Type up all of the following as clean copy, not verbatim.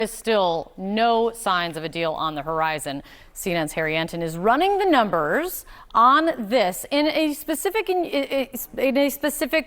There's still no signs of a deal on the horizon. CNN's Harry Anton is running the numbers on this in a specific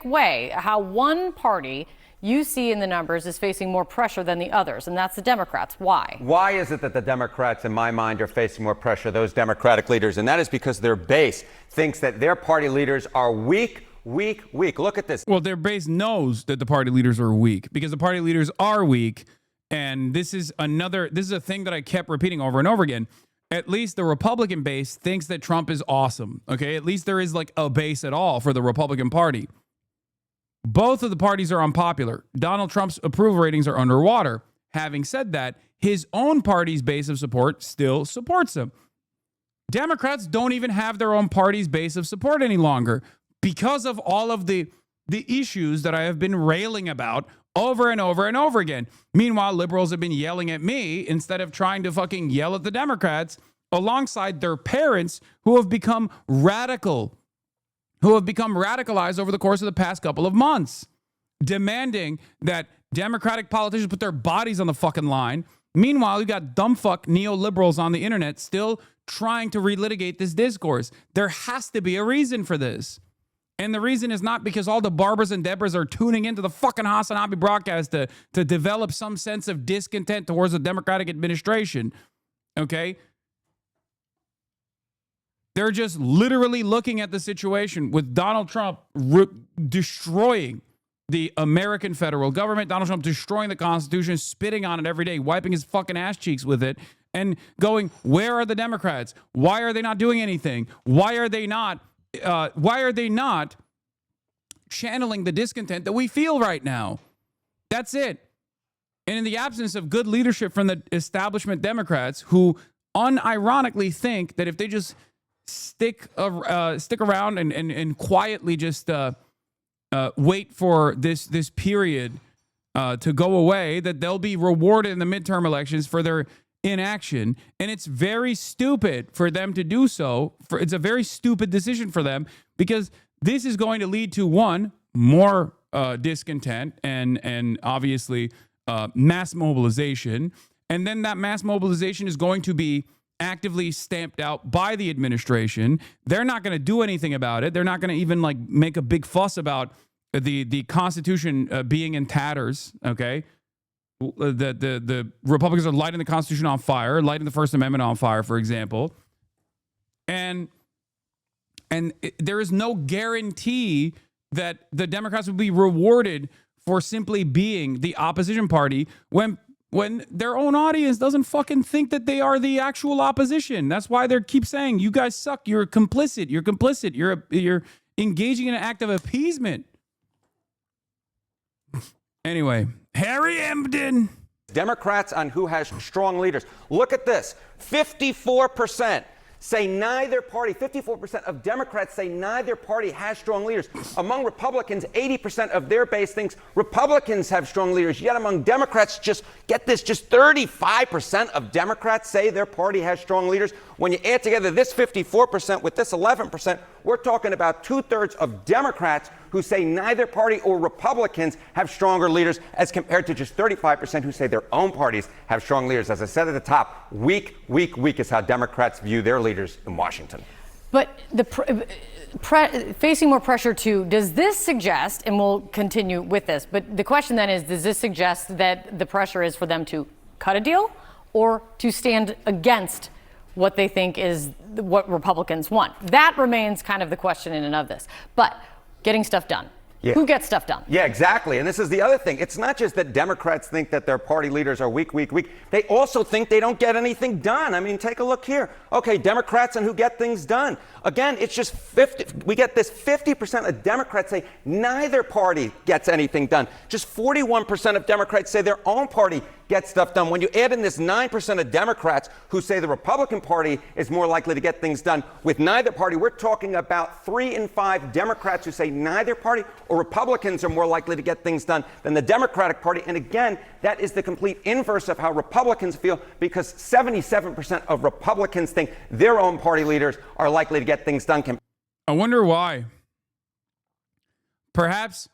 way, how one party you see in the numbers is facing more pressure than the others, and that's the Democrats. Why? Why is it that the Democrats, in my mind, are facing more pressure, those Democratic leaders? And that is because their base thinks that their party leaders are weak. Look at this. Well, their base knows that the party leaders are weak because the party leaders are weak. And this is a thing that I kept repeating over and over again. At least the Republican base thinks that Trump is awesome. Okay. At least there is like a base at all for the Republican Party. Both of the parties are unpopular. Donald Trump's approval ratings are underwater. Having said that, his own party's base of support still supports him. Democrats don't even have their own party's base of support any longer because of all of the issues that I have been railing about over and over and over again. Meanwhile, liberals have been yelling at me instead of trying to fucking yell at the Democrats alongside their parents who have become radicalized over the course of the past couple of months, demanding that Democratic politicians put their bodies on the fucking line. Meanwhile, you got dumbfuck neoliberals on the internet still trying to relitigate this discourse. There has to be a reason for this. And the reason is not because all the Barbaras and Debras are tuning into the fucking HasanAbi broadcast to develop some sense of discontent towards the Democratic administration. Okay? They're just literally looking at the situation with Donald Trump destroying the American federal government, Donald Trump destroying the Constitution, spitting on it every day, wiping his fucking ass cheeks with it, and going, where are the Democrats? Why are they not doing anything? Why are they not channeling the discontent that we feel right now? That's it. And in the absence of good leadership from the establishment Democrats, who unironically think that if they just stick around and quietly just wait for this period to go away, that they'll be rewarded in the midterm elections for their inaction. And it's very stupid for them to do so. It's a very stupid decision for them because this is going to lead to, one, more discontent and obviously mass mobilization. And then that mass mobilization is going to be actively stamped out by the administration. They're not going to do anything about it. They're not going to even like make a big fuss about the Constitution being in tatters. Okay. The Republicans are lighting the Constitution on fire, lighting the First Amendment on fire, for example. And there is no guarantee that the Democrats will be rewarded for simply being the opposition party when their own audience doesn't fucking think that they are the actual opposition. That's why they keep saying, you guys suck, you're complicit, you're engaging in an act of appeasement. Anyway, Harry Emden. Democrats on who has strong leaders. Look at this. 54% say neither party, 54% of Democrats say neither party has strong leaders. Among Republicans, 80% of their base thinks Republicans have strong leaders. Yet among Democrats, just 35% of Democrats say their party has strong leaders. When you add together this 54% with this 11%, we're talking about 2/3 of Democrats who say neither party or Republicans have stronger leaders, as compared to just 35% who say their own parties have strong leaders. As I said at the top, weak is how Democrats view their leaders in Washington. But facing more pressure too, does this suggest, and we'll continue with this, but the question then is, does this suggest that the pressure is for them to cut a deal or to stand against what they think is what Republicans want? That remains kind of the question in and of this. But getting stuff done. Yeah. Who gets stuff done? Yeah, exactly. And this is the other thing. It's not just that Democrats think that their party leaders are weak. They also think they don't get anything done. I mean, take a look here. Okay, Democrats and who get things done. Again, it's just 50. We get this 50% of Democrats say neither party gets anything done. Just 41% of Democrats say their own party gets stuff done. When you add in this 9% of Democrats who say the Republican Party is more likely to get things done with neither party, we're talking about 3 in 5 Democrats who say neither party or Republicans are more likely to get things done than the Democratic Party. And again, that is the complete inverse of how Republicans feel, because 77% of Republicans think their own party leaders are likely to get things done. I wonder why. Perhaps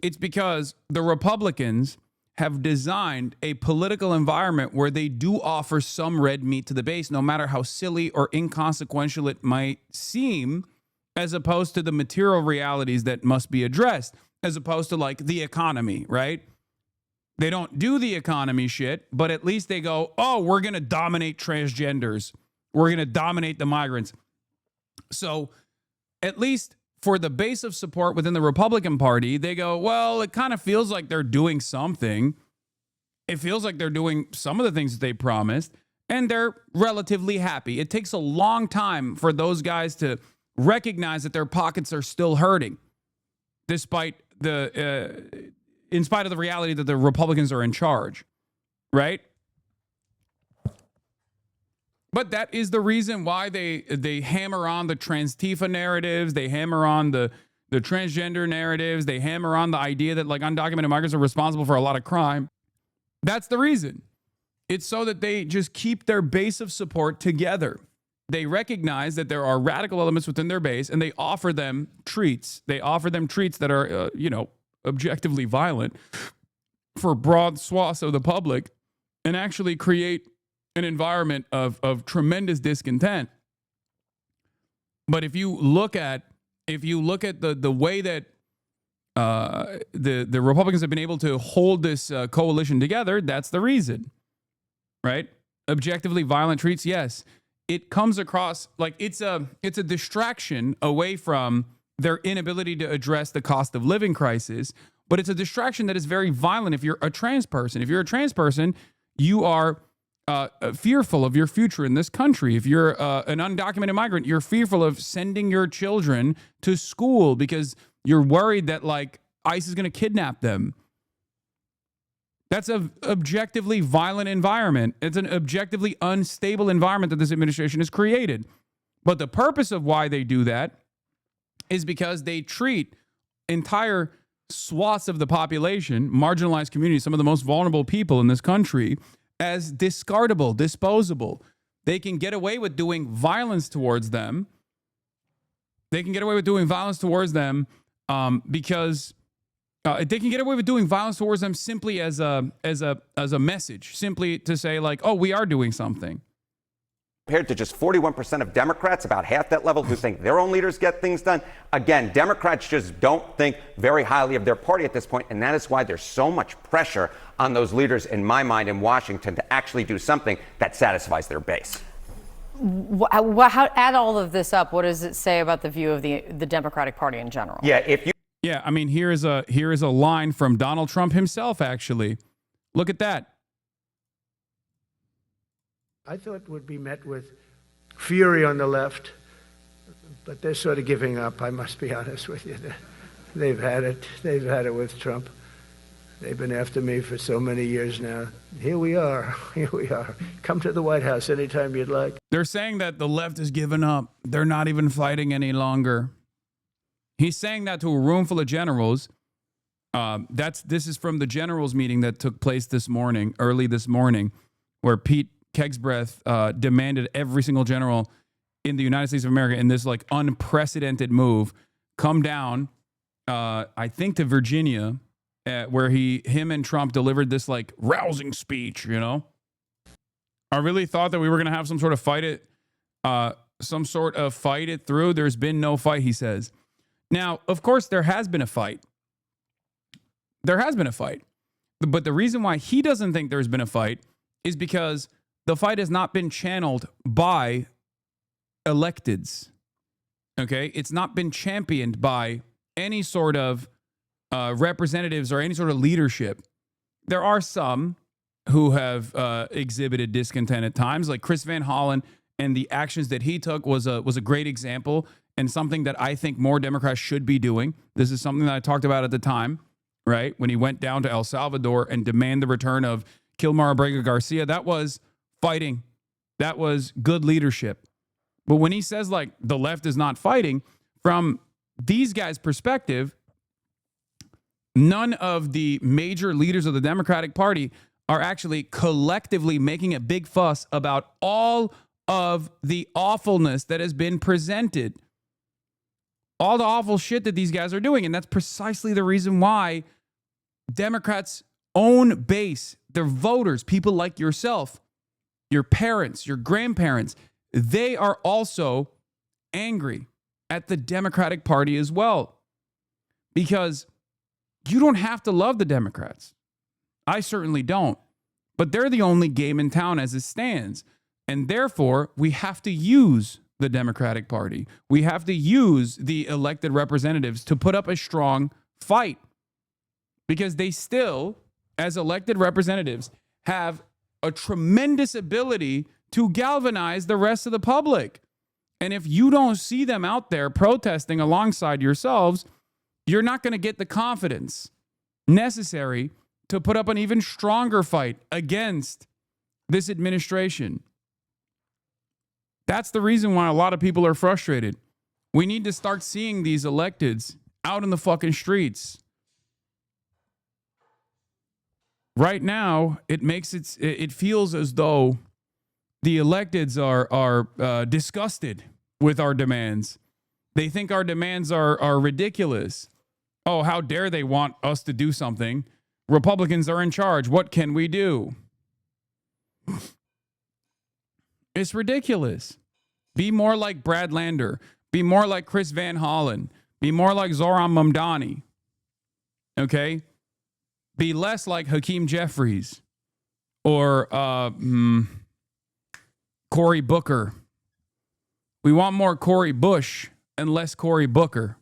it's because the Republicans have designed a political environment where they do offer some red meat to the base, no matter how silly or inconsequential it might seem, as opposed to the material realities that must be addressed, as opposed to like the economy, right? They don't do the economy shit, but at least they go, oh, we're going to dominate transgenders. We're going to dominate the migrants. So at least for the base of support within the Republican Party, they go, well, it kind of feels like they're doing something. It feels like they're doing some of the things that they promised, and they're relatively happy. It takes a long time for those guys to recognize that their pockets are still hurting, despite in spite of the reality that the Republicans are in charge, right? But that is the reason why they hammer on the trans-Tifa narratives. They hammer on the transgender narratives. They hammer on the idea that like undocumented migrants are responsible for a lot of crime. That's the reason. It's so that they just keep their base of support together. They recognize that there are radical elements within their base, and they offer them treats. They offer them treats that are, objectively violent for broad swaths of the public, and actually create an environment of tremendous discontent. But if you look at the way that the Republicans have been able to hold this coalition together, that's the reason, right? Objectively violent treats, yes. It comes across like it's a distraction away from their inability to address the cost of living crisis, but it's a distraction that is very violent if you're a trans person. If you're a trans person, you are fearful of your future in this country. If you're an undocumented migrant, you're fearful of sending your children to school because you're worried that like ICE is going to kidnap them. That's an objectively violent environment. It's an objectively unstable environment that this administration has created. But the purpose of why they do that is because they treat entire swaths of the population, marginalized communities, some of the most vulnerable people in this country, as discardable, disposable. They can get away with doing violence towards them. They can get away with doing violence towards them because they can get away with doing violence towards them simply as a message, simply to say like, oh, we are doing something. Compared to just 41% of Democrats, about half that level, who think their own leaders get things done. Again, Democrats just don't think very highly of their party at this point, and that is why there's so much pressure on those leaders, in my mind, in Washington to actually do something that satisfies their base. Add all of this up, what does it say about the view of the Democratic Party in general? Yeah, I mean, here is a line from Donald Trump himself, actually. Look at that. I thought would be met with fury on the left, but they're sort of giving up, I must be honest with you. They've had it. They've had it with Trump. They've been after me for so many years now. Here we are. Here we are. Come to the White House anytime you'd like. They're saying that the left has given up. They're not even fighting any longer. He's saying that to a room full of generals. This is from the generals meeting that took place early this morning, where Pete Kegsbreath demanded every single general in the United States of America in this like unprecedented move come down, I think to Virginia, where him and Trump delivered this like rousing speech, you know? I really thought that we were going to have some sort of fight it through. There's been no fight, he says. Now, of course, there has been a fight. There has been a fight. But the reason why he doesn't think there's been a fight is because the fight has not been channeled by electeds. Okay? It's not been championed by any sort of representatives or any sort of leadership. There are some who have exhibited discontent at times, like Chris Van Hollen, and the actions that he took was a great example and something that I think more Democrats should be doing. This is something that I talked about at the time, right? When he went down to El Salvador and demanded the return of Kilmar Abrega Garcia, that was fighting. That was good leadership. But when he says like the left is not fighting, from these guys' perspective, none of the major leaders of the Democratic Party are actually collectively making a big fuss about all of the awfulness that has been presented. All the awful shit that these guys are doing. And that's precisely the reason why Democrats own base, their voters, people like yourself, your parents, your grandparents, they are also angry at the Democratic Party as well. Because you don't have to love the Democrats. I certainly don't. But they're the only game in town as it stands. And therefore, we have to use the Democratic Party. We have to use the elected representatives to put up a strong fight. Because they still, as elected representatives, have a tremendous ability to galvanize the rest of the public. And if you don't see them out there protesting alongside yourselves, you're not going to get the confidence necessary to put up an even stronger fight against this administration. That's the reason why a lot of people are frustrated. We need to start seeing these electeds out in the fucking streets. Right now, it feels as though the electeds are disgusted with our demands. They think our demands are ridiculous. Oh, how dare they want us to do something? Republicans are in charge. What can we do? It's ridiculous. Be more like Brad Lander. Be more like Chris Van Hollen. Be more like Zoran Mamdani. Okay? Be less like Hakeem Jeffries or Cory Booker. We want more Cory Bush and less Cory Booker.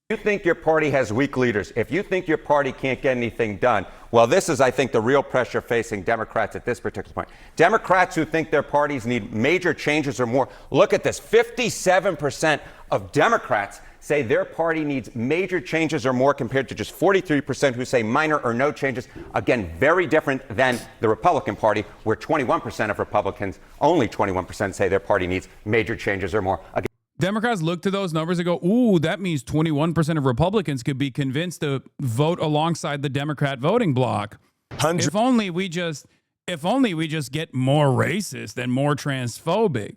If you think your party has weak leaders, if you think your party can't get anything done, well, this is, I think, the real pressure facing Democrats at this particular point. Democrats who think their parties need major changes or more. Look at this. 57% of Democrats say their party needs major changes or more compared to just 43% who say minor or no changes. Again, very different than the Republican Party, where 21% of Republicans, only 21% say their party needs major changes or more. Again, Democrats look to those numbers and go, ooh, that means 21% of Republicans could be convinced to vote alongside the Democrat voting bloc. If only we just get more racist and more transphobic.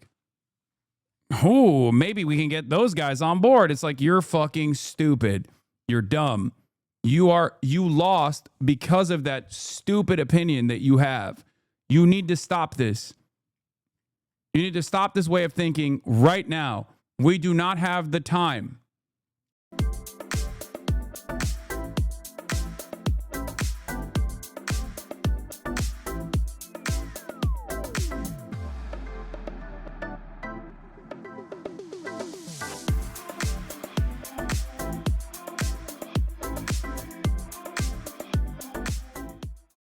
Ooh, maybe we can get those guys on board. It's like, you're fucking stupid. You're dumb. You lost because of that stupid opinion that you have. You need to stop this. You need to stop this way of thinking right now. We do not have the time